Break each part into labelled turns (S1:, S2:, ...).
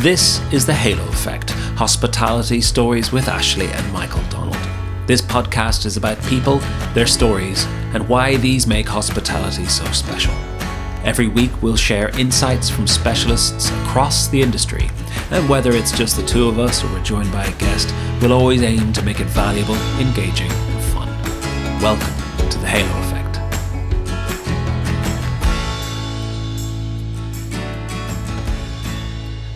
S1: This is the Halo Effect, hospitality stories with Ashleigh and Michael Donald. This podcast is about people, their stories, and why these make hospitality so special. Every week we'll share insights from specialists across the industry, and whether it's just the two of us or we're joined by a guest, we'll always aim to make it valuable, engaging, and fun. Welcome to the Halo Effect.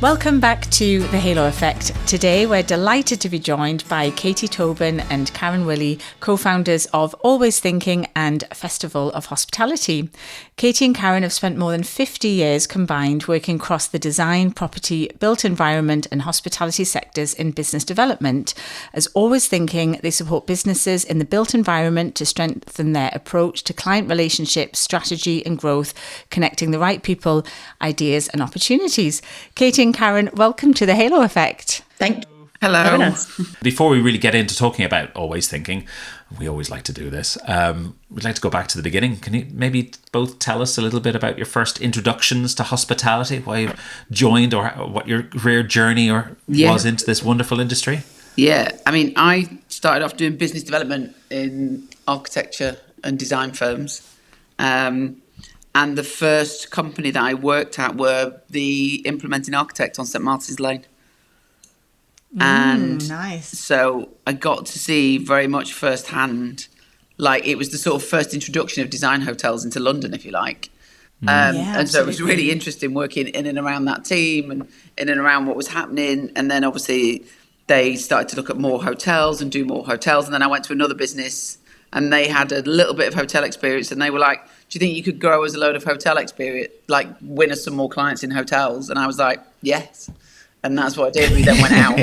S2: Welcome back to The Halo Effect. Today we're delighted to be joined by Katie Tobin and Karen Willey, co-founders of Always Thinking and Festival of Hospitality. Katie and Karen have spent more than 50 years combined working across the design, property, built environment and hospitality sectors in business development. As Always Thinking, they support businesses in the built environment to strengthen their approach to client relationships, strategy and growth, connecting the right people, ideas and opportunities. Katie and Karen, welcome to the Halo Effect.
S3: Thank you.
S4: Hello.
S1: Before we really get into talking about Always Thinking, we always like to do this, we'd like to go back to the beginning. Can you maybe both tell us a little bit about your first introductions to hospitality, why you joined or what your career journey was into this wonderful industry?
S4: Yeah, I mean, I started off doing business development in architecture and design firms. And the first company that I worked at were the implementing architect on St Martin's Lane. And
S2: nice.
S4: So I got to see very much firsthand, like it was the sort of first introduction of design hotels into London, if you like. And so it was really interesting working in and around that team and in and around what was happening. And then obviously they started to look at more hotels and do more hotels. And then I went to another business and they had a little bit of hotel experience and they were like, do you think you could grow as a load of hotel experience, like win us some more clients in hotels? And I was like, yes. And that's what I did. We then went out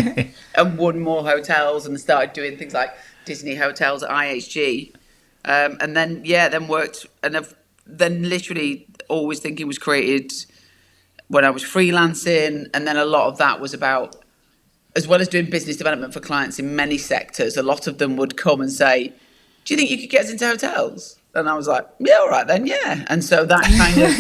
S4: and won more hotels and started doing things like Disney hotels at IHG. And then worked. And then literally Always Thinking was created when I was freelancing. And then a lot of that was about, as well as doing business development for clients in many sectors, a lot of them would come and say, do you think you could get us into hotels? And I was like, yeah, all right then, yeah. And so that kind of,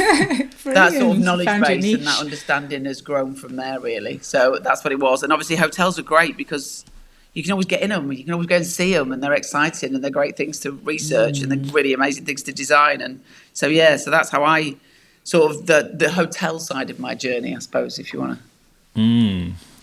S4: that sort of knowledge base and that understanding has grown from there, really. So that's what it was. And obviously hotels are great because you can always get in them. You can always go and see them and they're exciting and they're great things to research and they're really amazing things to design. And so, yeah, so that's how I sort of the hotel side of my journey, I suppose, if you want to.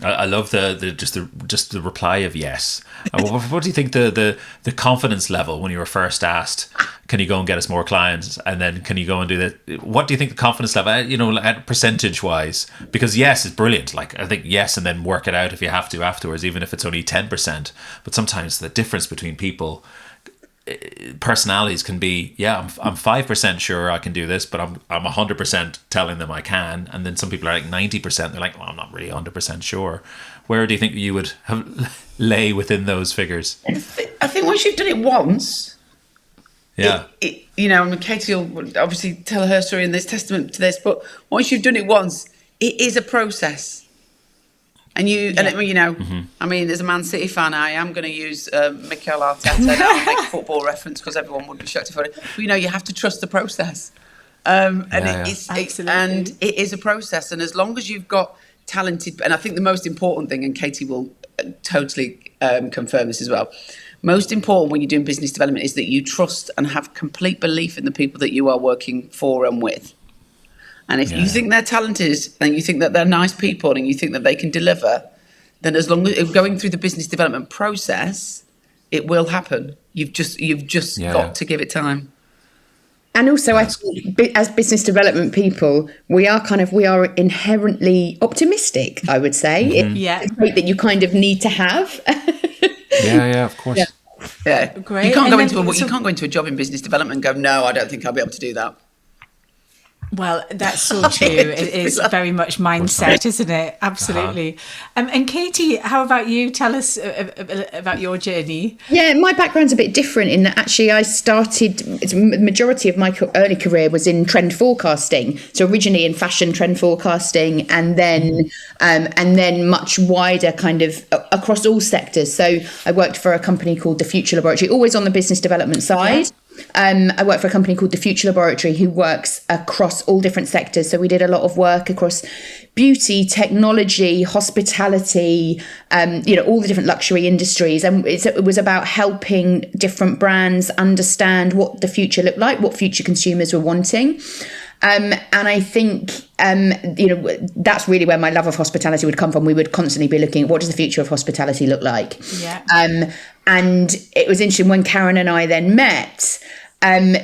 S1: I love the reply of yes. What do you think the confidence level when you were first asked, can you go and get us more clients, and then can you go and do that? What do you think the confidence level, at percentage wise? Because yes is brilliant. Like I think yes, and then work it out if you have to afterwards, even if it's only 10%. But sometimes the difference between people, personalities can be, I'm 5% sure I can do this, but I'm 100% telling them I can. And then some people are like 90%. They're like, well, I'm not really 100% sure. Where do you think you would lay within those figures?
S4: I think once you've done it once, Katie will obviously tell her story and there's testament to this, but once you've done it once, it is a process. And I mean, as a Man City fan, I am going to use Mikel Arteta now and make a football reference because everyone would be shocked if I did. But, you have to trust the process. It is a process. And as long as you've got talented, and I think the most important thing, and Katie will totally confirm this as well, most important when you're doing business development is that you trust and have complete belief in the people that you are working for and with. And if you think they're talented and you think that they're nice people and you think that they can deliver, then as long as going through the business development process, it will happen. You've just got to give it time.
S3: And also, I think as business development people, we are inherently optimistic, I would say.
S1: Mm-hmm.
S3: It's a trait that you kind of need to have.
S1: Of course.
S4: Yeah.
S2: Great.
S4: You can't go into a job in business development and go, no, I don't think I'll be able to do that.
S2: Well, that's so true. It is very much mindset, isn't it? Absolutely. And Katie, how about you? Tell us about your journey.
S3: Yeah, my background's a bit different in that actually the majority of my early career was in trend forecasting. So originally in fashion trend forecasting and then much wider kind of across all sectors. So I worked for a company called The Future Laboratory, always on the business development side. I work for a company called the Future Laboratory, who works across all different sectors. So we did a lot of work across beauty, technology, hospitality, all the different luxury industries. And it was about helping different brands understand what the future looked like, what future consumers were wanting. And I think, that's really where my love of hospitality would come from. We would constantly be looking at what does the future of hospitality look like?
S2: Yeah.
S3: And it was interesting when Karen and I then met.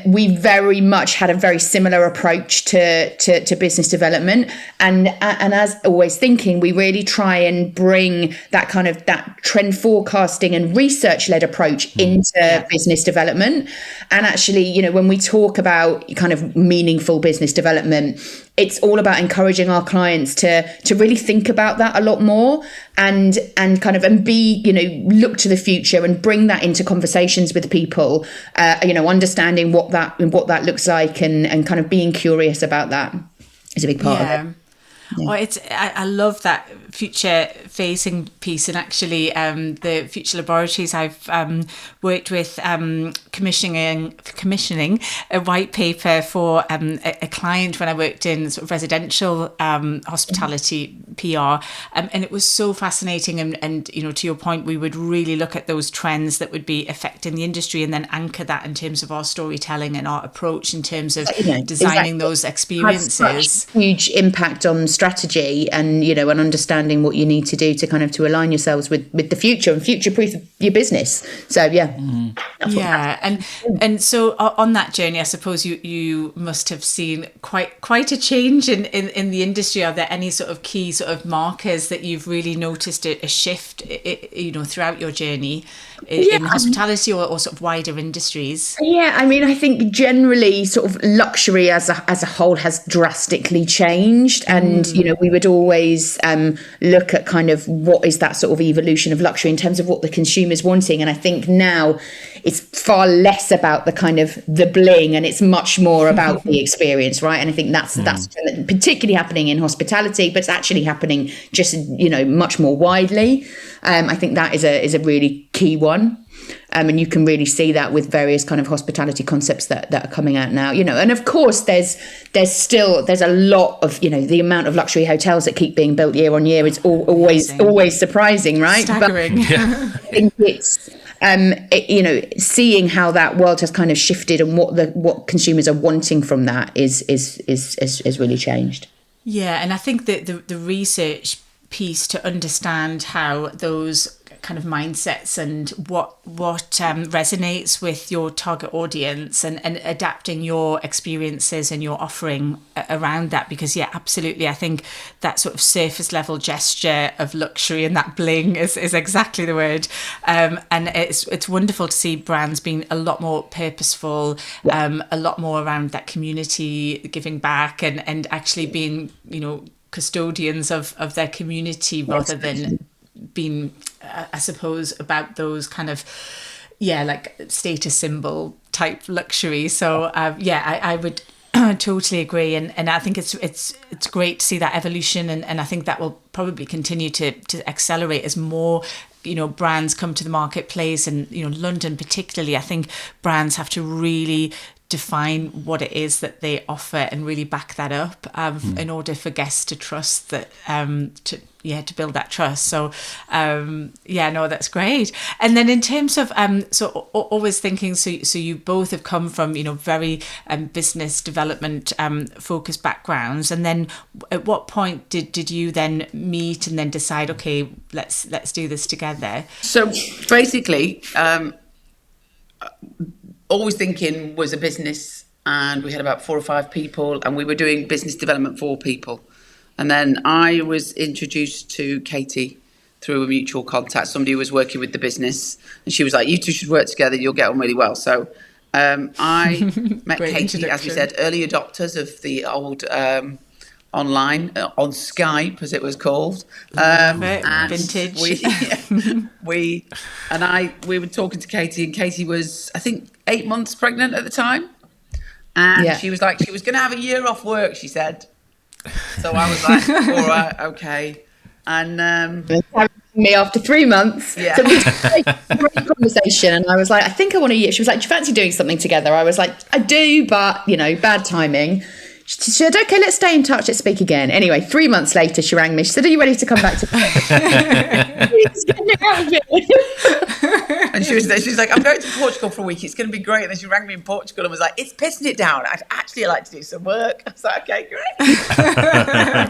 S3: We very much had a very similar approach to business development, and as always thinking, we really try and bring that kind of that trend forecasting and research led approach into business development. And actually, when we talk about kind of meaningful business development, it's all about encouraging our clients to really think about that a lot more and be, look to the future and bring that into conversations with people, understanding what that looks like and kind of being curious about that is a big part of it.
S2: Yeah. Well, I love that future facing piece, and actually the Future Laboratories I've worked with commissioning a white paper for a client when I worked in sort of residential hospitality PR, and it was so fascinating, and to your point, we would really look at those trends that would be affecting the industry and then anchor that in terms of our storytelling and our approach in terms of designing those experiences.
S3: Huge impact on strategy and and understanding what you need to do to kind of to align yourselves with the future and future proof your business. So
S2: and so on that journey, I suppose you must have seen quite a change in the industry. Are there any sort of key sort of markers that you've really noticed a shift throughout your journey in hospitality or sort of wider industries?
S3: I think generally sort of luxury as a whole has drastically changed, and we would always look at kind of what is that sort of evolution of luxury in terms of what the consumer's wanting. And I think now it's far less about the kind of the bling and it's much more about the experience, right? And I think that's particularly happening in hospitality, but it's actually happening just much more widely. I think that is a really key one. And you can really see that with various kind of hospitality concepts that are coming out now, and of course there's a lot of, the amount of luxury hotels that keep being built year on year. It's always surprising, right?
S2: Staggering.
S3: But I think it's, seeing how that world has kind of shifted and what consumers are wanting from that is really changed.
S2: Yeah. And I think that the research piece to understand how those kind of mindsets and what resonates with your target audience and adapting your experiences and your offering around that, because absolutely, I think that sort of surface level gesture of luxury and that bling is exactly the word, and it's wonderful to see brands being a lot more purposeful, a lot more around that community giving back and actually being custodians of their community rather than being I suppose about those kind of like status symbol type luxury. So I would totally agree, and I think it's great to see that evolution, and I think that will probably continue to accelerate as more brands come to the marketplace, and London particularly. I think brands have to really define what it is that they offer and really back that up in order for guests to trust that to build that trust. So that's great. And then in terms of always thinking, so you both have come from very business development focused backgrounds, and then at what point did you then meet and then decide, okay, let's do this together?
S4: So basically Always Thinking was a business, and we had about 4 or 5 people, and we were doing business development for people. And then I was introduced to Katie through a mutual contact, somebody who was working with the business, and she was like, "You two should work together, you'll get on really well." So I met Katie, as we said, early adopters of the old online, on Skype, as it was called.
S2: And vintage.
S4: We were talking to Katie, and Katie was, I think, 8 months pregnant at the time. And she was like, she was going to have a year off work, she said. So I was like, all right, okay. And
S3: me after 3 months.
S4: Yeah.
S3: So we had a great conversation, and I was like, I think I want to. She was like, do you fancy doing something together? I was like, I do, but bad timing. She said, okay, let's stay in touch. Let's speak again. Anyway, 3 months later, she rang me. She said, are you ready to come back to
S4: And she was like, I'm going to Portugal for a week. It's going to be great. And then she rang me in Portugal and was like, it's pissing it down. I'd actually like to do some work. I was like, okay, great.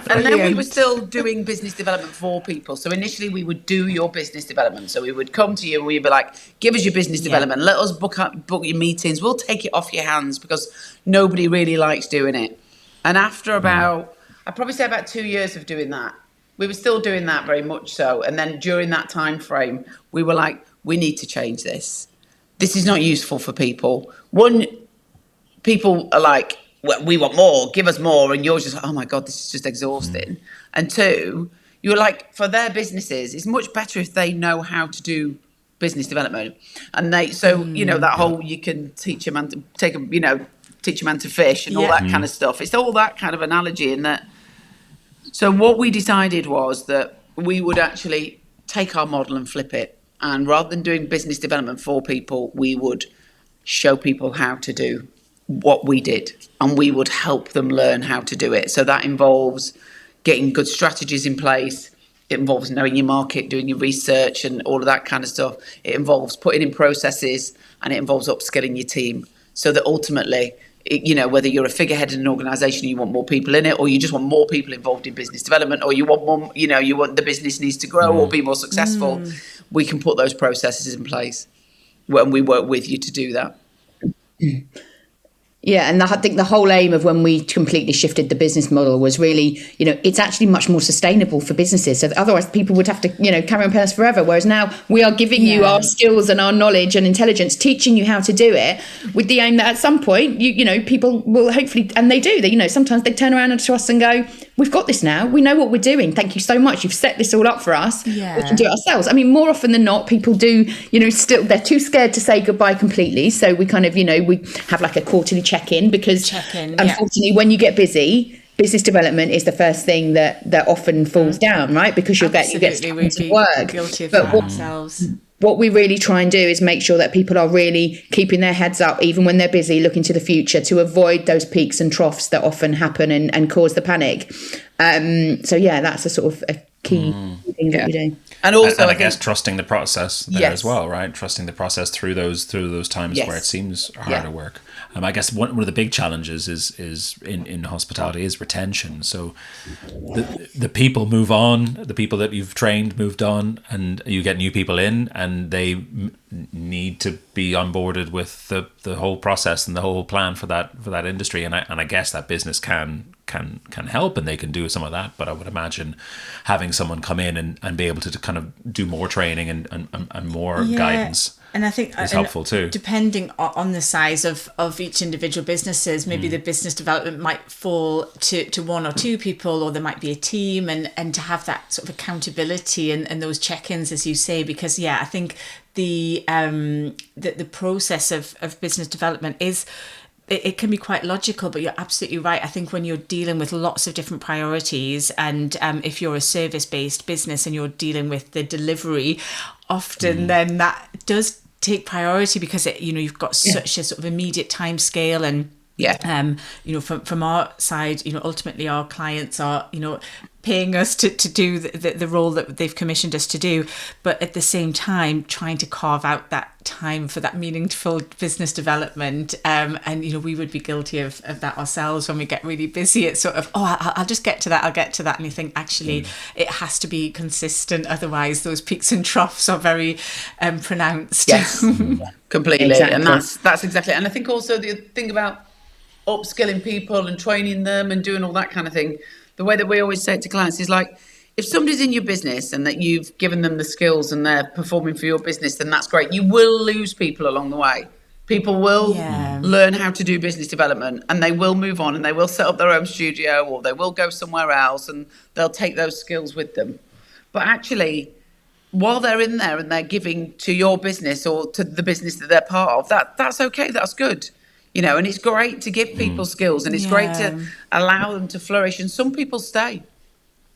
S4: And then we were still doing business development for people. So initially we would do your business development. So we would come to you and we'd be like, give us your business development. Let us book your meetings. We'll take it off your hands because nobody really likes doing it. And after I'd probably say about 2 years of doing that, we were still doing that very much so. And then during that time frame, we were like, we need to change this. This is not useful for people. One, people are like, well, we want more, give us more. And you're just like, oh my God, this is just exhausting. And two, you're like, for their businesses, it's much better if they know how to do business development. And that whole, you can teach a man to teach a man to fish and all that kind of stuff. It's all that kind of analogy in that. So what we decided was that we would actually take our model and flip it. And rather than doing business development for people, we would show people how to do what we did. And we would help them learn how to do it. So that involves getting good strategies in place. It involves knowing your market, doing your research and all of that kind of stuff. It involves putting in processes, and it involves upskilling your team so that ultimately, whether you're a figurehead in an organisation and you want more people in it, or you just want more people involved in business development, or you want more, you want the business needs to grow or be more successful, we can put those processes in place when we work with you to do that.
S3: Yeah, and I think the whole aim of when we completely shifted the business model was really, it's actually much more sustainable for businesses. So otherwise people would have to, carry on paying us forever. Whereas now we are giving you our skills and our knowledge and intelligence, teaching you how to do it with the aim that at some point, people will hopefully, and they do, sometimes they turn around to us and go, we've got this now. We know what we're doing. Thank you so much. You've set this all up for us. Yeah. We can do it ourselves. I mean, more often than not, people do, still, they're too scared to say goodbye completely. So we kind of, we have like a quarterly check-in because unfortunately when you get busy, business development is the first thing that often falls down, right? Because you get stuck to work.
S2: Guilty of that ourselves.
S3: What we really try and do is make sure that people are really keeping their heads up, even when they're busy, looking to the future to avoid those peaks and troughs that often happen and cause the panic. That's a sort of a key thing that we do.
S1: And also, I guess trusting the process there as well, right? Trusting the process through those times where it seems harder work. I guess one of the big challenges is in hospitality is retention. So the people move on, the people that you've trained moved on, and you get new people in, and they need to be onboarded with the whole process and the whole plan for that industry. And I guess that business can help, and they can do some of that. But I would imagine having someone come in and be able to kind of do more training and more guidance.
S2: And I think
S1: is helpful too.
S2: Depending on the size of each individual businesses, maybe the business development might fall to one or two people, or there might be a team, and to have that sort of accountability and those check-ins, as you say, because I think the process of business development is. It can be quite logical, but you're absolutely right. I think when you're dealing with lots of different priorities, and if you're a service-based business and you're dealing with the delivery, often then that does take priority because you've got such a sort of immediate time scale. And from our side, ultimately our clients are paying us to do the role that they've commissioned us to do, but at the same time trying to carve out that time for that meaningful business development, and we would be guilty of that ourselves when we get really busy. It's sort of I'll just get to that, and you think actually it has to be consistent, otherwise those peaks and troughs are very pronounced.
S4: Yes. Completely.
S3: Exactly.
S4: And that's exactly, and I think also the thing about upskilling people and training them and doing all that kind of thing, the way that we always say it to clients is like, if somebody's in your business and that you've given them the skills and they're performing for your business, then that's great. You will lose people along the way. People will learn how to do business development, and they will move on, and they will set up their own studio, or they will go somewhere else, and they'll take those skills with them. But actually, while they're in there and they're giving to your business or to the business that they're part of, that's okay. That's good. And it's great to give people skills, and it's great to allow them to flourish. And some people stay.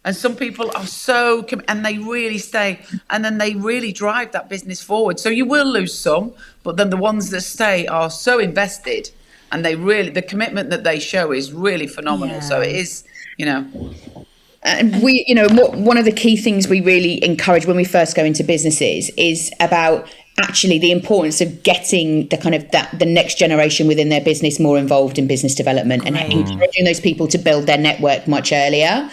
S4: And some people are so, and they really stay, and then they really drive that business forward. So you will lose some, but then the ones that stay are so invested, and the commitment that they show is really phenomenal. So it is,
S3: And we, one of the key things we really encourage when we first go into businesses is about actually the importance of getting the kind of the next generation within their business more involved in business development and encouraging those people to build their network much earlier.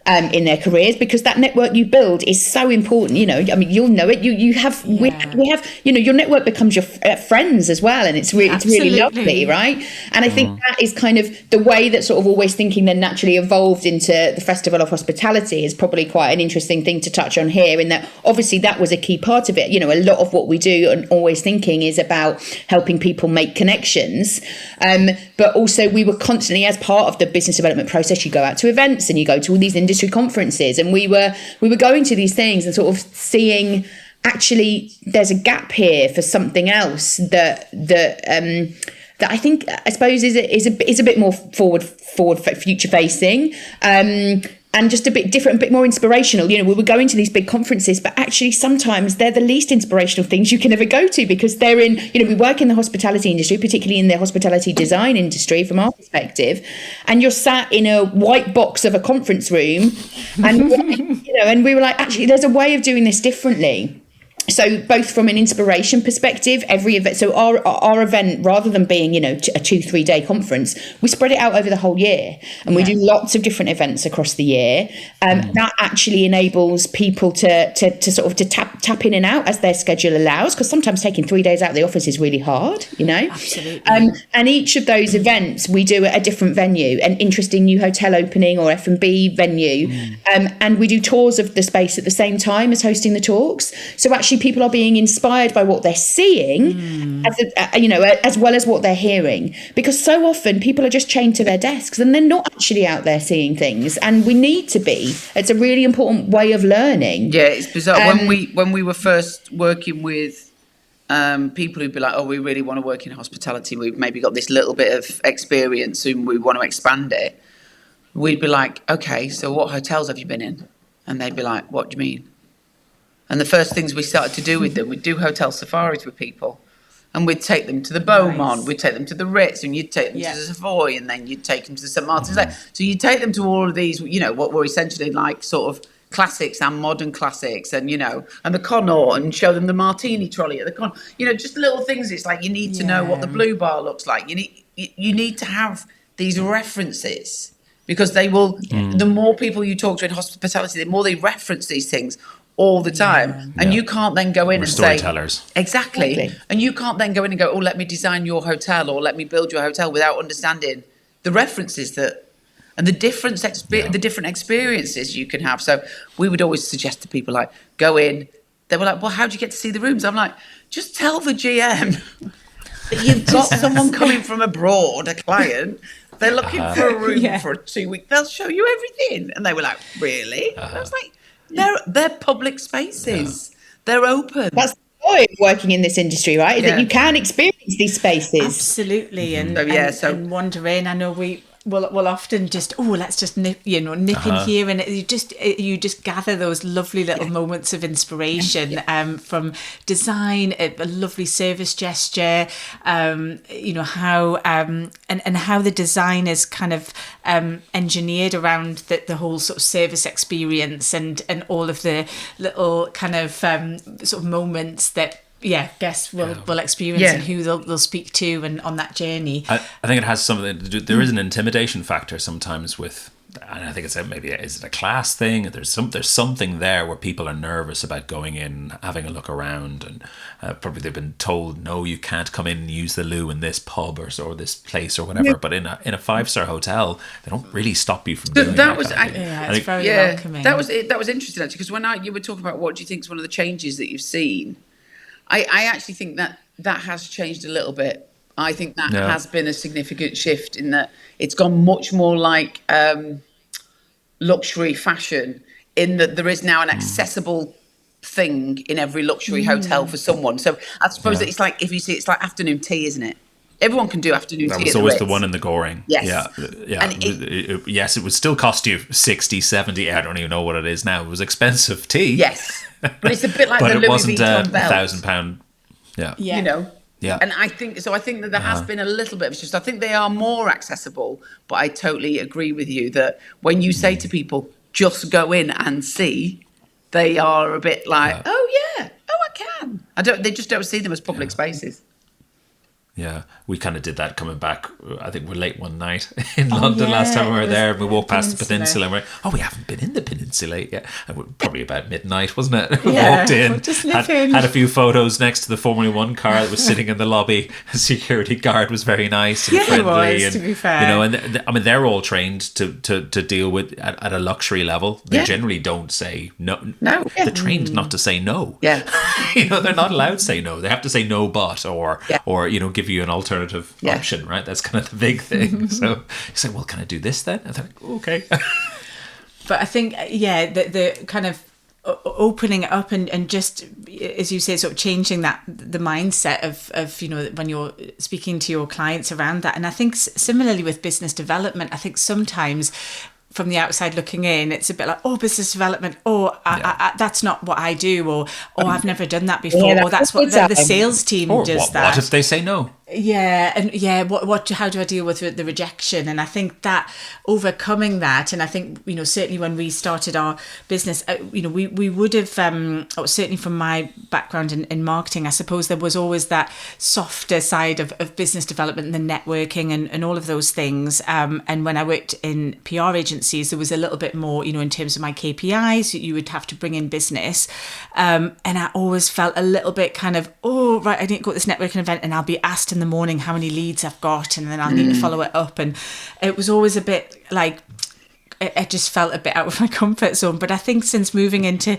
S3: In their careers, because that network you build is so important. You'll know it. We have. Your network becomes your friends as well, and it's really lovely, right? And I think that is kind of the way that sort of Always Thinking then naturally evolved into the Festival of Hospitality is probably quite an interesting thing to touch on here. In that, obviously, that was a key part of it. A lot of what we do and Always Thinking is about helping people make connections, but also we were constantly, as part of the business development process, you go out to events and you go to all these industry conferences, and we were going to these things and sort of seeing actually there's a gap here for something else that I think, I suppose, is a bit more forward future facing, and just a bit different, a bit more inspirational. We were going to these big conferences, but actually sometimes they're the least inspirational things you can ever go to, because they're in, we work in the hospitality industry, particularly in the hospitality design industry from our perspective, and you're sat in a white box of a conference room and, and we were like, actually, there's a way of doing this differently. So both from an inspiration perspective, every event, so our event, rather than being, a 2-3 day conference, we spread it out over the whole year, and we do lots of different events across the year. That actually enables people to sort of to tap in and out as their schedule allows, because sometimes taking 3 days out of the office is really hard,
S2: Absolutely.
S3: And each of those events we do at a different venue, an interesting new hotel opening or F&B venue, and we do tours of the space at the same time as hosting the talks. So actually people are being inspired by what they're seeing, as well as what they're hearing, because so often people are just chained to their desks and they're not actually out there seeing things, and we need to be. It's a really important way of learning.
S4: Yeah, it's bizarre. When we were first working with people who'd be like, oh, we really want to work in hospitality, we've maybe got this little bit of experience and we want to expand it, we'd be like, okay, so what hotels have you been in? And they'd be like, what do you mean? And the first things we started to do with them, we'd do hotel safaris with people, and we'd take them to the Beaumont, we'd take them to the Ritz, and you'd take them to the Savoy, and then you'd take them to the St. Martin's Lake. So you'd take them to all of these, what were essentially like sort of classics and modern classics, and and the Connaught, and show them the martini trolley at the Connaught. Just little things. It's like you need to know what the Blue Bar looks like. You need to have these references, because they will. The more people you talk to in hospitality, the more they reference these things all the time, and you can't then go in and say exactly, and you can't then go in and go, oh, let me design your hotel or let me build your hotel, without understanding the references and the different the different experiences you can have. So we would always suggest to people, like, go in. They were like, well, how do you get to see the rooms? I'm like, just tell the GM that you've got someone coming from abroad, a client. They're looking for a room for 2 weeks. They'll show you everything. And they were like, really? I was like, they're public spaces. They're open.
S3: That's the joy of working in this industry, right? That you can experience these spaces.
S2: Absolutely. And wander in. I know we'll often just, let's just nip in here, and you just gather those lovely little moments of inspiration from design, a lovely service gesture, how and how the design is kind of engineered around the whole sort of service experience, and all of the little kind of sort of moments that guests will experience, and who they'll speak to, and on that journey.
S1: I think it has something to do. There is an intimidation factor sometimes with, and I think is it a class thing? There's something there where people are nervous about going in, having a look around, and probably they've been told, no, you can't come in and use the loo in this pub or this place or whatever. Yeah. But in a 5-star hotel, they don't really stop you from doing that.
S2: It's very welcoming.
S4: That was interesting, actually, because when you were talking about what do you think is one of the changes that you've seen, I actually think that has changed a little bit. I think that has been a significant shift, in that it's gone much more like luxury fashion, in that there is now an accessible thing in every luxury hotel for someone. So I suppose that it's like, if you see, it's like afternoon tea, isn't it? Everyone can do afternoon
S1: That
S4: tea.
S1: was always the one in the Goring.
S4: Yes.
S1: Yeah. And yes, it would still cost you 60, 70. I don't even know what it is now. It was expensive tea.
S4: Yes. But it's a bit like
S1: but
S4: the
S1: it
S4: Louis
S1: wasn't
S4: Vuitton belt.
S1: £1,000. Yeah.
S4: You know?
S1: Yeah.
S4: And I think that there has been a little bit of a shift. I think they are more accessible, but I totally agree with you that when you say to people, just go in and see, they are a bit like, I can. They just don't see them as public spaces.
S1: Yeah, we kind of did that coming back. I think we're late one night in London last time we were there. And we walked past the peninsula and we're like, we haven't been in the peninsula yet. And we're probably about midnight, wasn't it? We walked in, had a few photos next to the Formula One car that was sitting in the lobby. The security guard was very nice and friendly.
S2: He was, to be fair.
S1: And they're all trained to deal with at a luxury level. They generally don't say no.
S4: No.
S1: They're trained not to say no.
S4: Yeah.
S1: They're not allowed to say no. They have to say no, but or give you an alternative option, right? That's kind of the big thing. So you say, well, can I do this then? I think, okay.
S2: But I think, the kind of opening it up and just, as you say, sort of changing the mindset of when you're speaking to your clients around that. And I think similarly with business development, I think sometimes from the outside looking in, it's a bit like, business development, I, that's not what I do, or I've never done that before, or that's what the sales team does.
S1: What if they say no?
S2: How do I deal with the rejection? And I think that overcoming that, and I think certainly when we started our business, we would have certainly from my background in marketing, I suppose there was always that softer side of business development and the networking and all of those things. And when I worked in PR agencies, there was a little bit more, in terms of my KPIs, you would have to bring in business, and I always felt a little bit kind of, I didn't go to this networking event, and I'll be asked in the morning how many leads I've got, and then I'll need to follow it up, and it was always a bit like I just felt a bit out of my comfort zone. But I think since moving into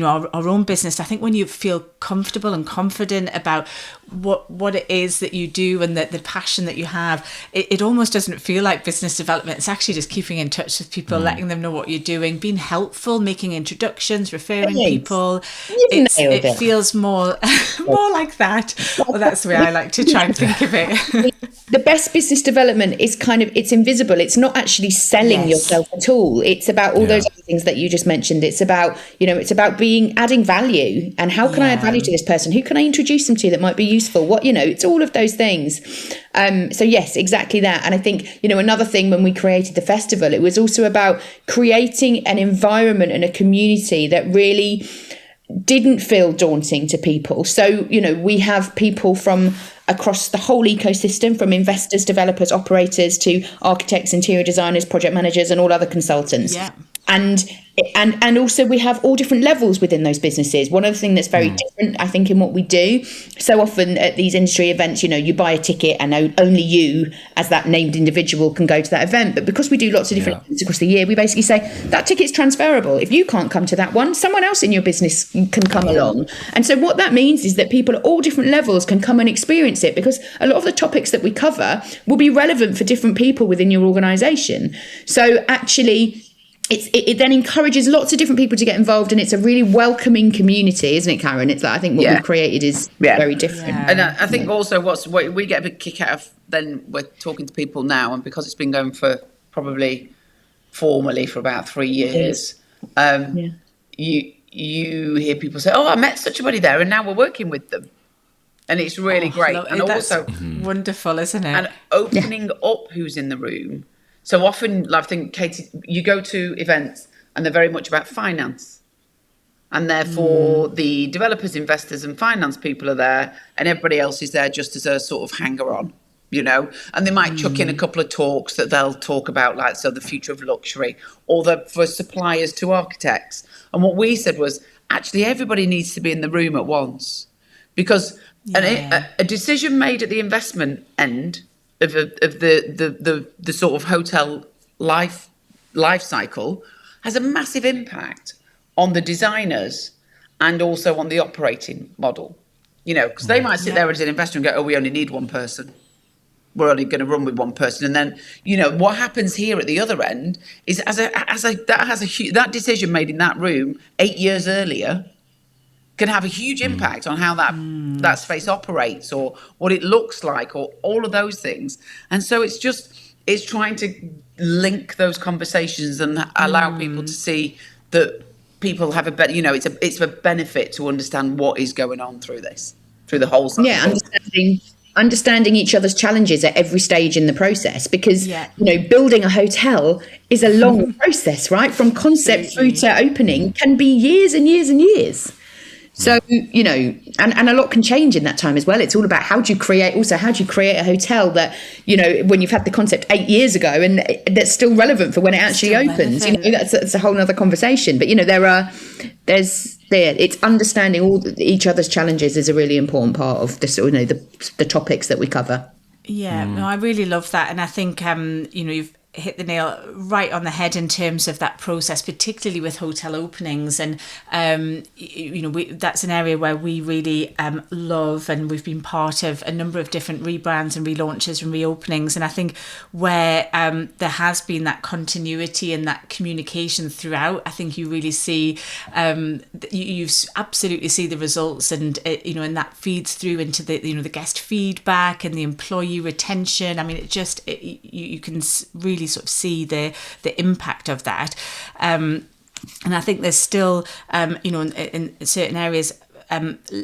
S2: our own business, I think when you feel comfortable and confident about what it is that you do and the passion that you have, it almost doesn't feel like business development. It's actually just keeping in touch with people, letting them know what you're doing, being helpful, making introductions, referring people. It feels more like that. Well, that's the way I like to try and think of it.
S3: The best business development is it's invisible. It's not actually selling yourself at all. It's about all those other things that you just mentioned. It's about adding value, and how can I add value to this person? Who can I introduce them to that might be useful? It's all of those things. So yes, exactly that. And I think, another thing when we created the festival, it was also about creating an environment and a community that really didn't feel daunting to people. So, we have people from across the whole ecosystem, from investors, developers, operators to architects, interior designers, project managers, and all other consultants. Yeah. And also we have all different levels within those businesses. One other thing that's very different, I think, in what we do, so often at these industry events, you buy a ticket and only you as that named individual can go to that event. But because we do lots of different events across the year, we basically say that ticket's transferable. If you can't come to that one, someone else in your business can come along. And so what that means is that people at all different levels can come and experience it, because a lot of the topics that we cover will be relevant for different people within your organisation. So actually, it then encourages lots of different people to get involved, and it's a really welcoming community, isn't it, Karen? It's like, I think what we've created is very different.
S4: Yeah. And I think also what we get a big kick out of, then we're talking to people now, and because it's been going for probably formally for about 3 years, you hear people say, I met such a buddy there, and now we're working with them. And it's really great. And also
S2: wonderful, isn't it?
S4: And opening up who's in the room. So often, I think, Katie, you go to events and they're very much about finance. And therefore, the developers, investors and finance people are there, and everybody else is there just as a sort of hanger-on, And they might chuck in a couple of talks that they'll talk about, like, the future of luxury, or for suppliers to architects. And what we said was, actually, everybody needs to be in the room at once. Because a decision made at the investment end of the sort of hotel life cycle has a massive impact on the designers and also on the operating model, because they might sit there as an investor and go, we only need one person. We're only going to run with one person. And then, what happens here at the other end is that decision made in that room 8 years earlier can have a huge impact on how that space operates or what it looks like or all of those things. And so it's trying to link those conversations and allow people to see that people have it's a benefit to understand what is going on through the whole cycle.
S3: Yeah, understanding each other's challenges at every stage in the process, because building a hotel is a long process, right? From concept through to opening can be years and years and years. So, and a lot can change in that time as well. It's all about how do you create a hotel that, when you've had the concept 8 years ago and that's still relevant for when it actually opens, that's a whole nother conversation. But, it's understanding each other's challenges is a really important part of the topics that we cover.
S2: Yeah, no, I really love that. And I think, you've hit the nail right on the head in terms of that process, particularly with hotel openings. And, that's an area where we really love, and we've been part of a number of different rebrands and relaunches and reopenings. And I think where there has been that continuity and that communication throughout, I think you really see, you absolutely see the results, and, and that feeds through into the guest feedback and the employee retention. I mean, you can really sort of see the impact of that, and I think there's still in certain areas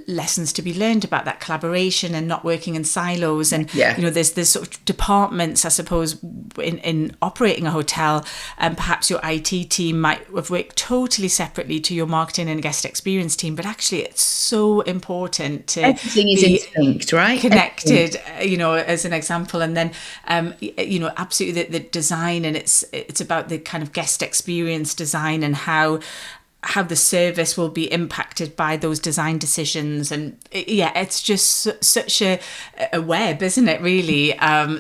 S2: lessons to be learned about that collaboration and not working in silos. And there's sort of departments, I suppose, in operating a hotel, and perhaps your IT team might have worked totally separately to your marketing and guest experience team, but actually it's so important to
S3: everything is instinct, right?
S2: Connected, as an example. And then absolutely the design, and it's about the kind of guest experience design and how the service will be impacted by those design decisions. And it's just such a web, isn't it, really?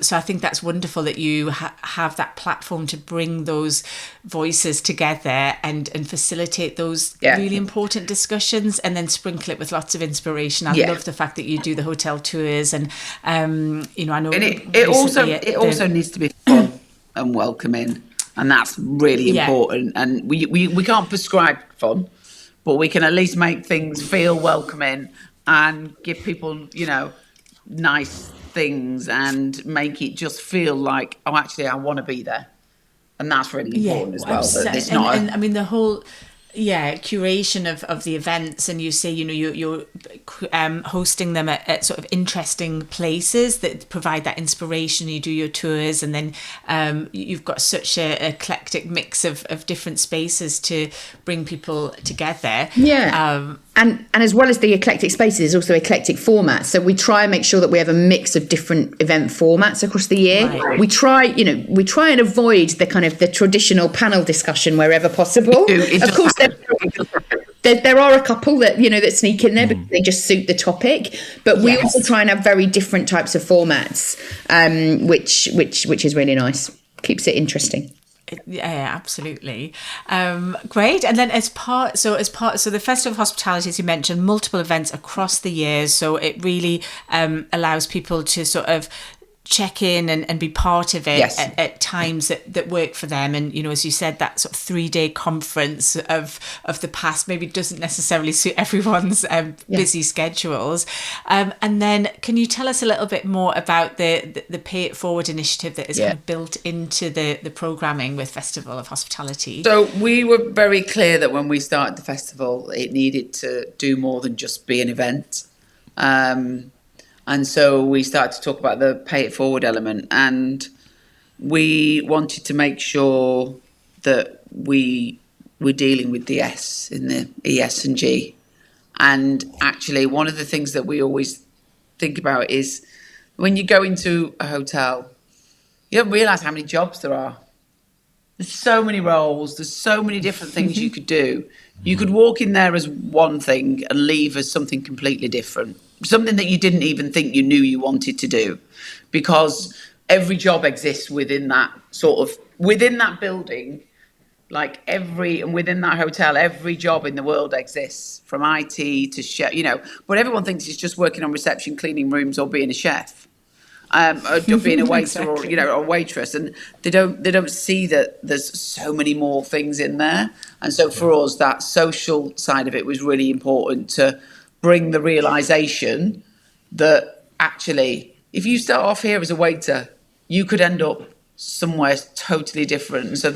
S2: So I think that's wonderful that you have that platform to bring those voices together and facilitate those really important discussions, and then sprinkle it with lots of inspiration. I love the fact that you do the hotel tours, and I know, and
S4: it also needs to be fun and welcoming. And that's really important. And we can't prescribe fun, but we can at least make things feel welcoming and give people, nice things and make it just feel like, oh, actually, I want to be there. And that's really important as well. That it's not
S2: I mean, the whole curation of the events, and you say you're hosting them at sort of interesting places that provide that inspiration. You do your tours, and then you've got such a eclectic mix of different spaces to bring people together.
S3: And as well as the eclectic spaces, there's also eclectic formats. So we try and make sure that we have a mix of different event formats across the year. Right. We try and avoid the kind of the traditional panel discussion wherever possible. Of course, there are a couple that that sneak in there because they just suit the topic. But we also try and have very different types of formats, which is really nice. Keeps it interesting.
S2: Yeah, absolutely. Great. And then as part so the Festival of Hospitality, as you mentioned, multiple events across the years. So it really allows people to sort of check in and be part of it at times that work for them. And as you said, that sort of 3-day conference of the past maybe doesn't necessarily suit everyone's busy schedules. And then can you tell us a little bit more about the Pay It Forward initiative that is kind of built into the programming with Festival of Hospitality?
S4: So we were very clear that when we started the festival, it needed to do more than just be an event. And so we started to talk about the Pay It Forward element, and we wanted to make sure that we were dealing with the S in the ES and G. And actually, one of the things that we always think about is when you go into a hotel, you don't realise how many jobs there are. There's so many roles, there's so many different things you could do. You could walk in there as one thing and leave as something completely different. Something that you didn't even think you knew you wanted to do, because every job exists within that building, and within that hotel, every job in the world exists, from IT to chef, but everyone thinks it's just working on reception, cleaning rooms, or being a chef. of being a waiter or
S2: Exactly.
S4: a waitress, and they don't see that there's so many more things in there. And so for us, that social side of it was really important to bring the realization that actually, if you start off here as a waiter, you could end up somewhere totally different. And so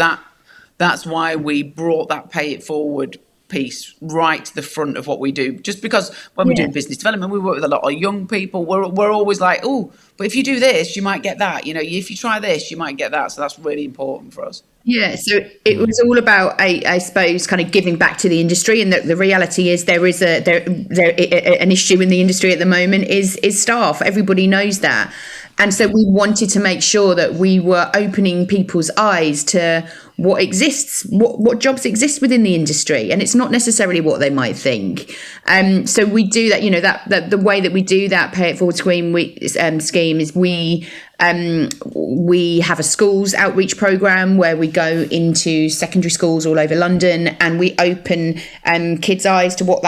S4: that's why we brought that pay it forward piece right to the front of what we do. Just because when we do business development, we work with a lot of young people. We're always like, oh, but if you do this, you might get that. If you try this, you might get that. So that's really important for us.
S3: Yeah, so it was all about, I suppose, kind of giving back to the industry, and the reality is there is an issue in the industry at the moment is staff. Everybody knows that, and so we wanted to make sure that we were opening people's eyes to what exists, what jobs exist within the industry, and it's not necessarily what they might think. So we do that. That the way that we do that pay it forward scheme is we have a schools outreach program where we go into secondary schools all over London, and we open kids' eyes to what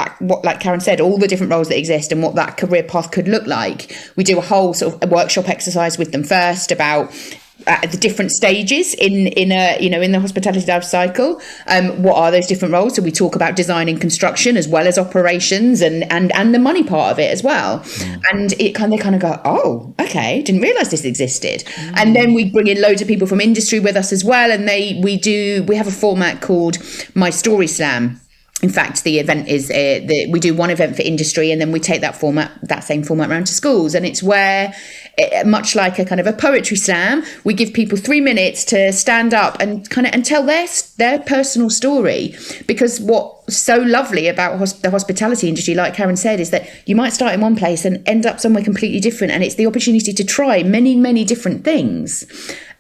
S3: like Karen said, all the different roles that exist and what that career path could look like. We do a whole sort of a workshop exercise with them first about the different stages in the hospitality life cycle. What are those different roles? So we talk about design and construction as well as operations and the money part of it as well. And they kind of go, oh, okay, didn't realise this existed. And then we bring in loads of people from industry with us as well, and we have a format called My Story Slam. In fact, the event is we do one event for industry, and then we take that same format around to schools. And it's where, much like a kind of a poetry slam, we give people 3 minutes to stand up and tell their personal story. Because what's so lovely about the hospitality industry, like Karen said, is that you might start in one place and end up somewhere completely different, and it's the opportunity to try many, many different things.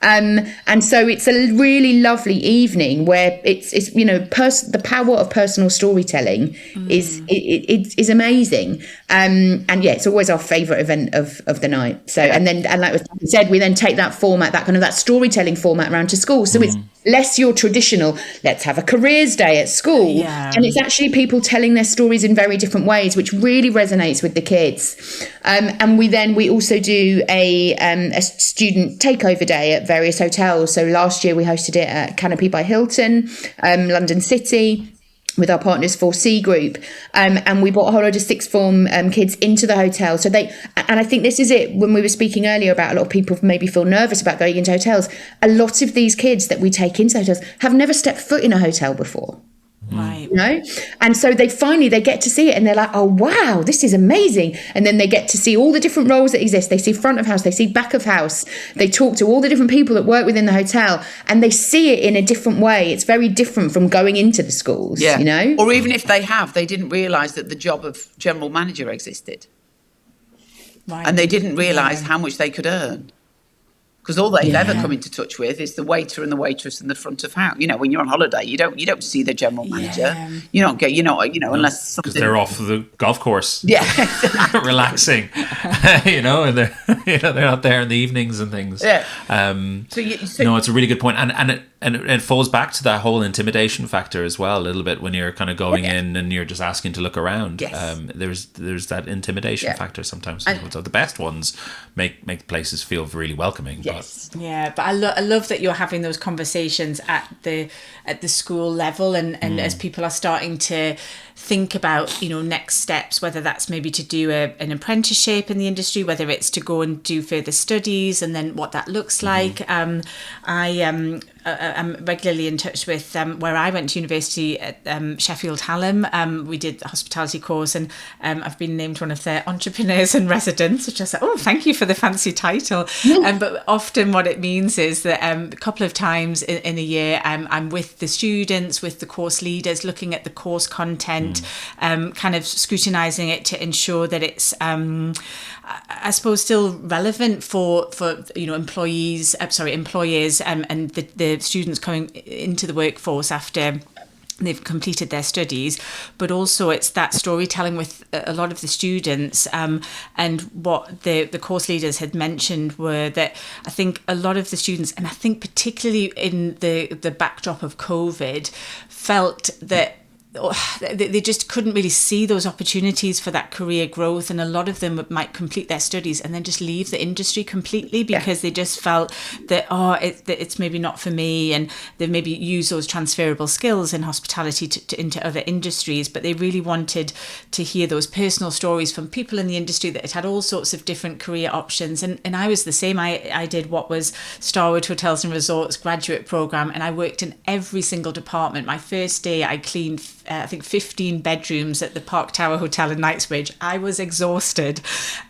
S3: And so it's a really lovely evening where it's the power of personal storytelling is amazing. And yeah, it's always our favourite event of the night. So and like we said, we then take that format, that storytelling format around to school. So it's less your traditional, let's have a careers day at school. And it's actually people telling their stories in very different ways, which really resonates with the kids. And we also do a student takeover day at various hotels. So last year we hosted it at Canopy by Hilton, London City, with our partners 4C Group, and we brought a whole load of sixth form kids into the hotel. So and I think this is it, when we were speaking earlier about a lot of people maybe feel nervous about going into hotels, a lot of these kids that we take into hotels have never stepped foot in a hotel before.
S2: Right.
S3: And so they get to see it, and they're like, oh wow, this is amazing. And then they get to see all the different roles that exist. They see front of house, they see back of house, they talk to all the different people that work within the hotel, and they see it in a different way. It's very different from going into the schools. Or
S4: even if they didn't realise that the job of general manager existed. Right. And they didn't realise how much they could earn. Because all they've ever come into touch with is the waiter and the waitress in the front of house. When you're on holiday, you don't see the general manager. You don't get, unless
S1: because they're off the golf course.
S4: Yeah,
S1: relaxing. And they're not there in the evenings and things.
S4: Yeah.
S1: It's a really good point, and it falls back to that whole intimidation factor as well a little bit when you're kind of going in and you're just asking to look around.
S4: Yes.
S1: There's that intimidation factor sometimes. So the best ones make places feel really welcoming.
S4: Yes.
S2: But I love that you're having those conversations at the school level, and as people are starting to think about next steps, whether that's maybe to do an apprenticeship in the industry, whether it's to go and do further studies, and then what that looks like. I'm regularly in touch with where I went to university at Sheffield Hallam. We did the hospitality course, and I've been named one of their entrepreneurs in residence, which I said, oh, thank you for the fancy title. But often what it means is that a couple of times in a year, I'm with the students, with the course leaders, looking at the course content, kind of scrutinising it to ensure that it's I suppose still relevant for employees and the students coming into the workforce after they've completed their studies, but also it's that storytelling with a lot of the students, and what the course leaders had mentioned were that I think a lot of the students, and I think particularly in the backdrop of COVID, felt that they just couldn't really see those opportunities for that career growth, and a lot of them might complete their studies and then just leave the industry completely because they just felt that it's maybe not for me, and they maybe use those transferable skills in hospitality into other industries, but they really wanted to hear those personal stories from people in the industry that had all sorts of different career options. And I was the same. I did what was Starwood Hotels and Resorts graduate program, and I worked in every single department. My first day I cleaned I think 15 bedrooms at the Park Tower Hotel in Knightsbridge. I was exhausted,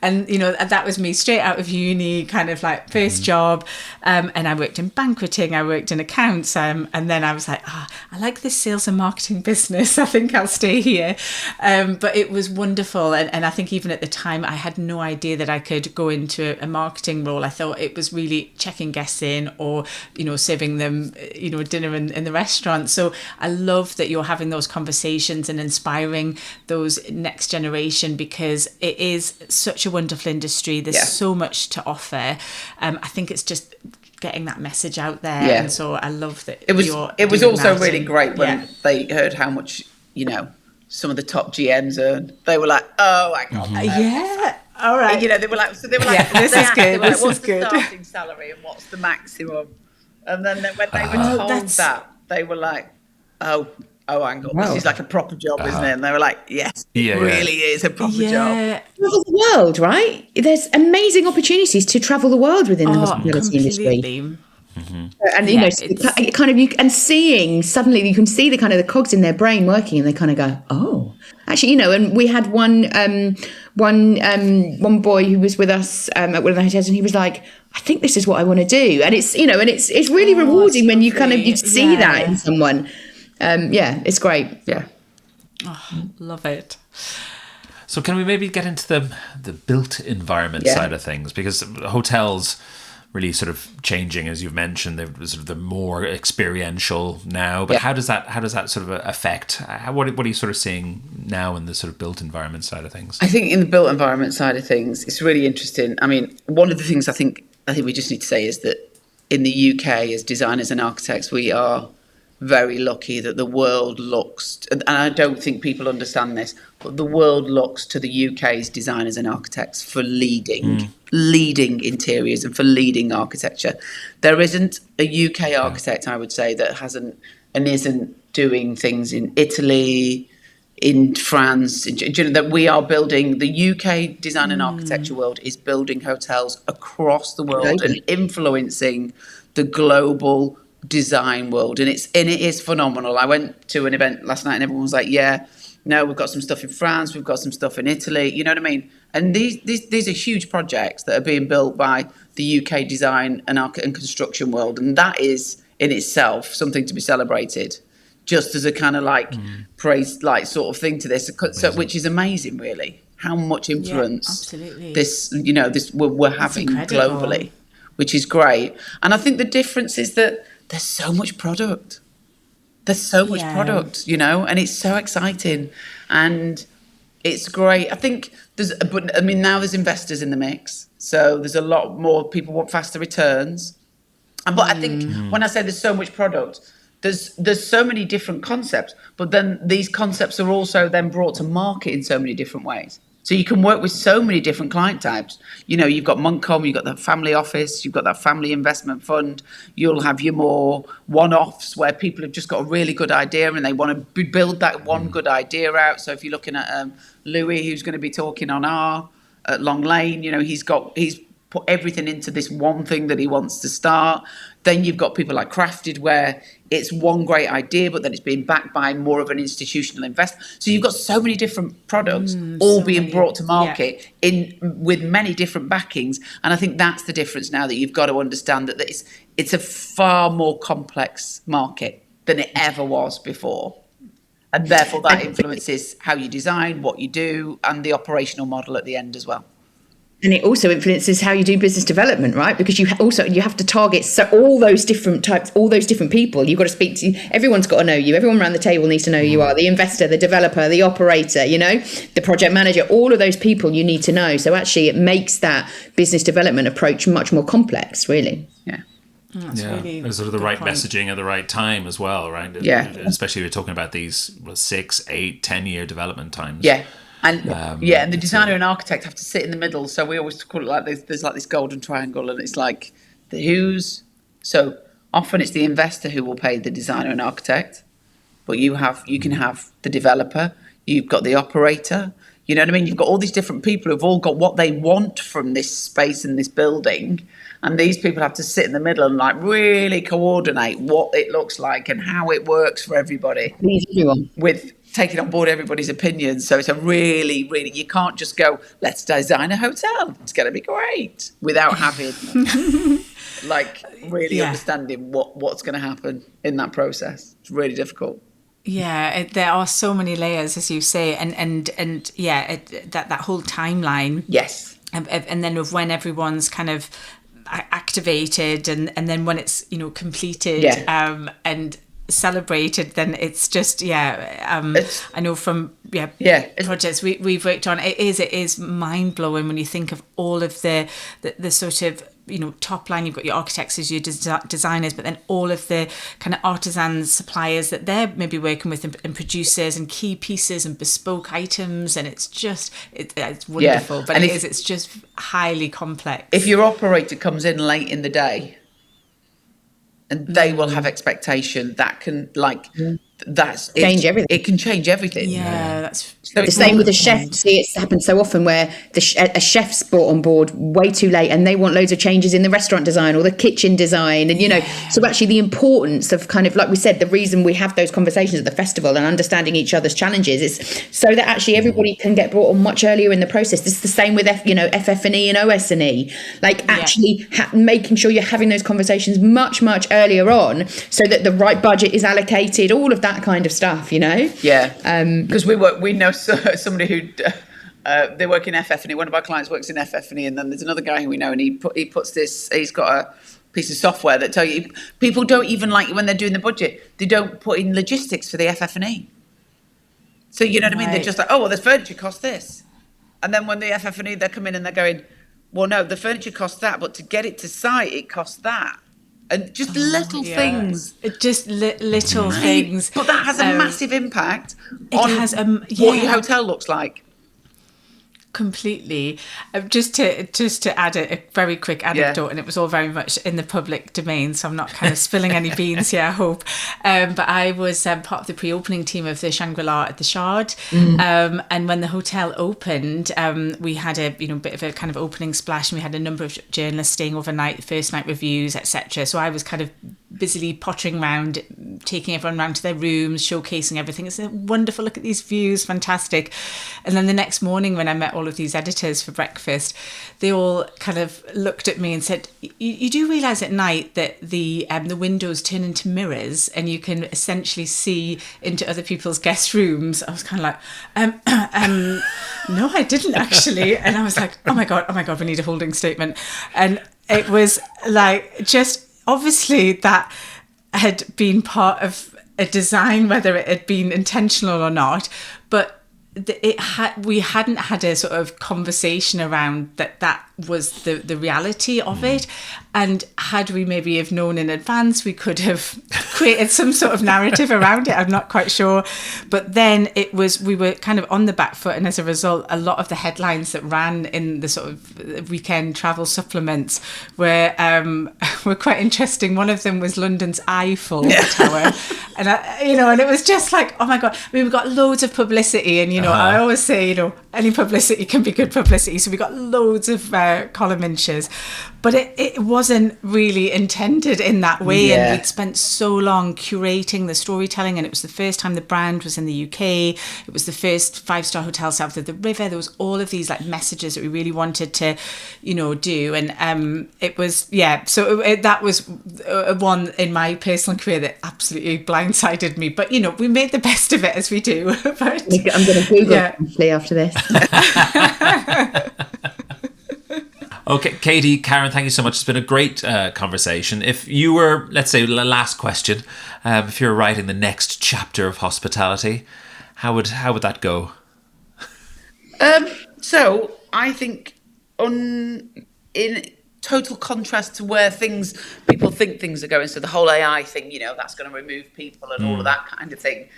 S2: and that was me straight out of uni, kind of like first job. And I worked in banqueting, I worked in accounts, and then I was like, I like this sales and marketing business, I think I'll stay here. But it was wonderful, and I think even at the time I had no idea that I could go into a marketing role. I thought it was really checking guests in, or serving them dinner in the restaurant. So I love that you're having those conversations and inspiring those next generation, because it is such a wonderful industry. There's so much to offer. I think it's just getting that message out there, and so I love that. It
S4: was also really great when they heard how much some of the top GMs earn. They were like, "Oh, I got that."
S2: Yeah. All right.
S4: They were like,
S2: this is good.
S4: This is good. What's the starting salary and what's the maximum? And then when they were told that, they were like, "Oh, hang on, this is like a proper job, isn't it?" And they were like, "Yes, it really is a proper job."
S3: Travel the world, right? There's amazing opportunities to travel the world within the hospitality industry. And and seeing suddenly you can see the kind of the cogs in their brain working, and they kind of go, "Oh, actually," And we had one boy who was with us at one of the hotels, and he was like, "I think this is what I want to do," and it's it's really rewarding when you kind of you see that in someone. It's great. Yeah.
S2: Love it.
S1: So can we maybe get into the built environment side of things? Because hotels really sort of changing, as you've mentioned, they're more experiential now. But how does that sort of affect? What are you sort of seeing now in the sort of built environment side of things?
S4: I think in the built environment side of things, it's really interesting. I mean, one of the things I think we just need to say is that in the UK, as designers and architects, we are very lucky that the world looks, and I don't think people understand this, but the world looks to the UK's designers and architects for leading interiors and for leading architecture. There isn't a UK architect, I would say, that isn't doing things in Italy, in France, that we are building. The UK design and architecture world is building hotels across the world and influencing the global design world, and it is phenomenal. I went to an event last night and everyone was like, we've got some stuff in France, we've got some stuff in Italy, you know what I mean? And these are huge projects that are being built by the UK design and construction world, and that is in itself something to be celebrated, just as a kind of praise sort of thing to this, so, which is amazing, really, how much influence this we're having globally, which is great. And I think the difference is that there's so much product. And it's so exciting, and it's great. I think now there's investors in the mix, so there's a lot more people want faster returns. But I think when I say there's so much product, there's so many different concepts, but then these concepts are also then brought to market in so many different ways. So you can work with so many different client types. You've got Montcalm, you've got the family office, you've got that family investment fund. You'll have your more one-offs where people have just got a really good idea and they want to build that one good idea out. So if you're looking at Louis, who's going to be talking on at Long Lane, he's put everything into this one thing that he wants to start. Then you've got people like Crafted, where it's one great idea, but then it's being backed by more of an institutional investor. So you've got so many different products all being brought to market with many different backings. And I think that's the difference now, that you've got to understand that it's a far more complex market than it ever was before. And therefore that influences how you design, what you do, and the operational model at the end as well.
S3: And it also influences how you do business development, right? Because you have to target all those different types, all those different people. You've got to speak to, everyone's got to know you. Everyone around the table needs to know who you are. The investor, the developer, the operator, the project manager, all of those people you need to know. So actually it makes that business development approach much more complex, really.
S4: Yeah.
S2: That's really
S1: there's sort of the
S2: good
S1: right
S2: point.
S1: messaging at the right time as well, right?
S4: Yeah.
S1: Especially if you're talking about these 6, 8, 10-year development times.
S4: Yeah. And and the
S1: it's
S4: designer and architect have to sit in the middle. So we always call it like there's like this golden triangle, and it's like the who's. So often it's the investor who will pay the designer and architect, but you can have the developer, you've got the operator. You know what I mean? You've got all these different people who've all got what they want from this space and this building. And these people have to sit in the middle and like really coordinate what it looks like and how it works for everybody.
S3: Please, everyone.
S4: With taking on board everybody's opinions. So it's a really, really, you can't just go, let's design a hotel. It's going to be great, without having like really understanding what's going to happen in that process. It's really difficult.
S2: Yeah, there are so many layers, as you say, and that whole timeline.
S4: Yes.
S2: And then of when everyone's kind of activated, and then when it's completed, and celebrated, then it's just I know from projects we've worked on, it is mind-blowing when you think of all of the sort of top line. You've got your architects as your designers, but then all of the kind of artisans, suppliers that they're maybe working with, and producers and key pieces and bespoke items, and it's just it's wonderful. But it's just highly complex.
S4: If your operator comes in late in the day and they will have expectation, that can change everything. It can change everything.
S2: That's
S3: so the same with the chef. See, it's happened so often where a chef's brought on board way too late, and they want loads of changes in the restaurant design or the kitchen design, and so actually the importance of kind of, like we said, the reason we have those conversations at the festival and understanding each other's challenges is so that actually everybody can get brought on much earlier in the process. This is the same with FF&E and OS&E, actually making sure you're having those conversations much earlier on, so that the right budget is allocated, all of that kind of stuff,
S4: because we know somebody who they work in FF&E. One of our clients works in FF&E, and then there's another guy who we know, and he puts this, he's got a piece of software that tell you, people don't even, like, when they're doing the budget, they don't put in logistics for the FF&E. So you know what I mean? They're just like, oh well, the furniture costs this, and then when the FF&E, they come in and they're going, well no, the furniture costs that, but to get it to site it costs that. And just little things.
S2: Little things.
S4: But that has a massive impact on what your hotel looks like.
S2: Completely. Just to add a very quick anecdote, and it was all very much in the public domain, so I'm not kind of spilling any beans here, I hope. But I was part of the pre-opening team of the Shangri-La at the Shard, and when the hotel opened, we had a bit of a kind of opening splash, and we had a number of journalists staying overnight, first night reviews, etc. So I was kind of busily pottering around, taking everyone around to their rooms, showcasing everything. It's a wonderful, look at these views, fantastic. And then the next morning when I met all of these editors for breakfast, they all kind of looked at me and said, you do realise at night that the windows turn into mirrors and you can essentially see into other people's guest rooms? I was kind of like, no, I didn't actually. And I was like, oh my God, we need a holding statement. And it was like, just obviously that had been part of a design, whether it had been intentional or not, but we hadn't had a sort of conversation around that was the reality of it. And had we maybe have known in advance, we could have created some sort of narrative around it. I'm not quite sure. But then we were kind of on the back foot. And as a result, a lot of the headlines that ran in the sort of weekend travel supplements were quite interesting. One of them was London's Eiffel Tower. And, and it was just like, oh my God. I mean, we got loads of publicity. And, I always say, any publicity can be good publicity. So we got loads of column inches. But it wasn't really intended in that way. And we'd spent so long curating the storytelling, and it was the first time the brand was in the UK. It was the first 5-star hotel south of the river. There was all of these like messages that we really wanted to, do. And it was, so that was one in my personal career that absolutely blindsided me. But, we made the best of it, as we do. But,
S3: I'm going to Google it after this.
S1: Okay, Katie, Karen, thank you so much. It's been a great conversation. If you were, let's say, the last question, if you're writing the next chapter of hospitality, how would that go?
S4: So I think total contrast to where people think things are going. So the whole AI thing, that's going to remove people and all of that kind of thing.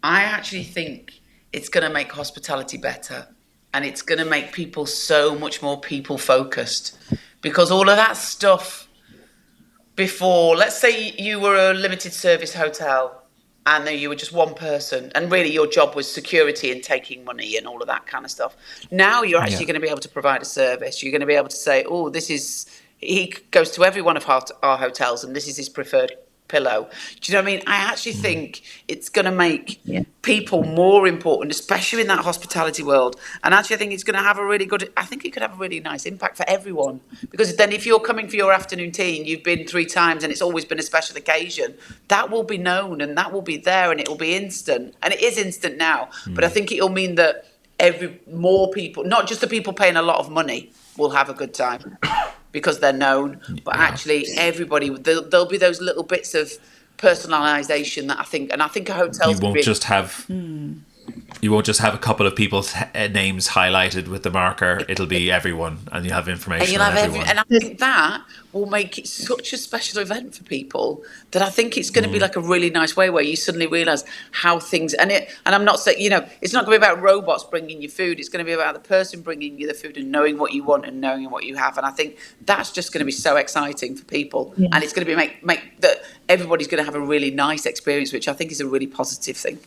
S4: I actually think it's going to make hospitality better, and it's going to make people so much more people focused, because all of that stuff before, let's say you were a limited service hotel and you were just one person, and really your job was security and taking money and all of that kind of stuff. Now you're actually going to be able to provide a service. You're going to be able to say, he goes to every one of our hotels and this is his preferred pillow. Do you know what I mean? I actually think it's going to make people more important, especially in that hospitality world. And actually, I think it's going to have it could have a really nice impact for everyone. Because then if you're coming for your afternoon tea and you've been 3 times and it's always been a special occasion, that will be known and that will be there and it will be instant. And it is instant now. But I think it'll mean that more people, not just the people paying a lot of money, will have a good time because they're known, but actually everybody, there'll be those little bits of personalisation that I think a hotel.
S1: You won't just have a couple of people's names highlighted with the marker. It'll be everyone, and you have information on everyone.
S4: And I think that will make it such a special event for people that I think it's going to be like a really nice way where you suddenly realise how things. And I'm not saying, it's not going to be about robots bringing you food. It's going to be about the person bringing you the food and knowing what you want and knowing what you have. And I think that's just going to be so exciting for people, and it's going to be make that everybody's going to have a really nice experience, which I think is a really positive thing.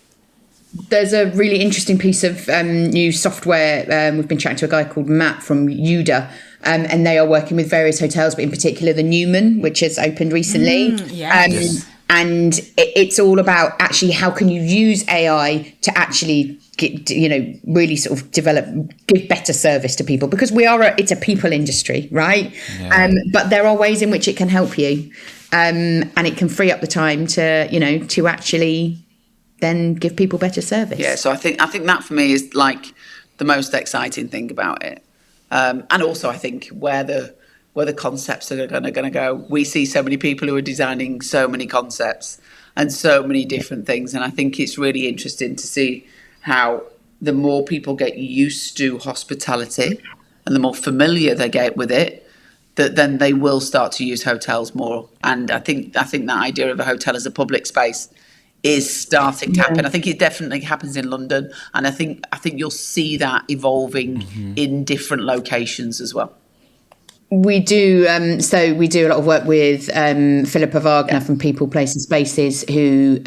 S3: There's a really interesting piece of new software. We've been chatting to a guy called Matt from UDA, and they are working with various hotels, but in particular the Newman, which has opened recently. And it's all about actually how can you use AI to actually get, really sort of give better service to people, because it's a people industry, right? But there are ways in which it can help you, and it can free up the time to actually then give people better service.
S4: Yeah, so I think that for me is like the most exciting thing about it, and also I think where the concepts are going to go. We see so many people who are designing so many concepts and so many different things, and I think it's really interesting to see how the more people get used to hospitality and the more familiar they get with it, that then they will start to use hotels more. And I think that idea of a hotel as a public space is starting to happen. I think it definitely happens in London, and I think you'll see that evolving in different locations as well.
S3: We do we do a lot of work with Philippa Wagner from People, Places, Spaces, who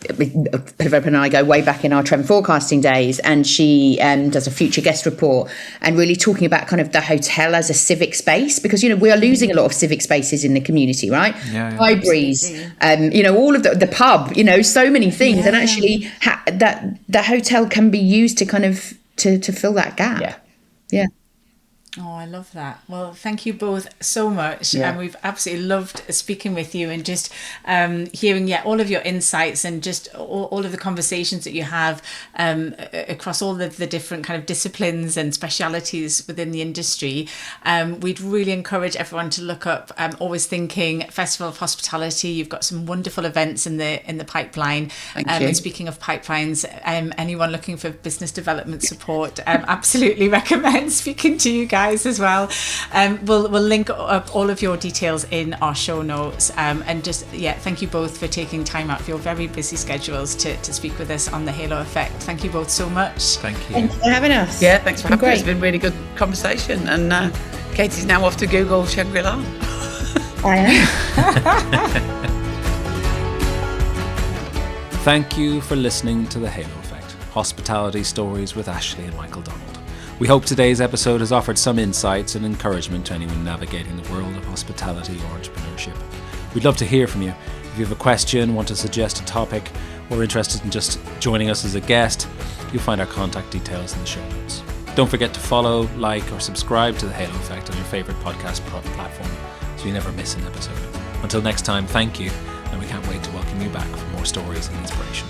S3: Philippa and I go way back in our trend forecasting days, and she does a future guest report and really talking about kind of the hotel as a civic space, because we are losing a lot of civic spaces in the community, right? Libraries, all of the pub, so many things, and actually that the hotel can be used to kind of to fill that gap.
S2: Oh, I love that. Well, thank you both so much. And we've absolutely loved speaking with you and just hearing all of your insights and just all of the conversations that you have across all of the different kind of disciplines and specialities within the industry. We'd really encourage everyone to look up Always Thinking Festival of Hospitality. You've got some wonderful events in the pipeline.
S4: Thank you.
S2: And speaking of pipelines, anyone looking for business development support, absolutely recommend speaking to you guys as well. We'll link up all of your details in our show notes, and just thank you both for taking time out of your very busy schedules to speak with us on the Halo Effect. Thank you both so much.
S1: Thank you.
S3: Thanks for having us.
S4: Thanks for having us. It's been a really good conversation, and Katie's now off to Google Shangri-La.
S3: I am.
S1: Thank you for listening to the Halo Effect, Hospitality Stories with Ashleigh and Michael Donald. We hope today's episode has offered some insights and encouragement to anyone navigating the world of hospitality or entrepreneurship. We'd love to hear from you. If you have a question, want to suggest a topic, or interested in just joining us as a guest, you'll find our contact details in the show notes. Don't forget to follow, like, or subscribe to the Halo Effect on your favourite podcast platform so you never miss an episode. Until next time, thank you, and we can't wait to welcome you back for more stories and inspiration.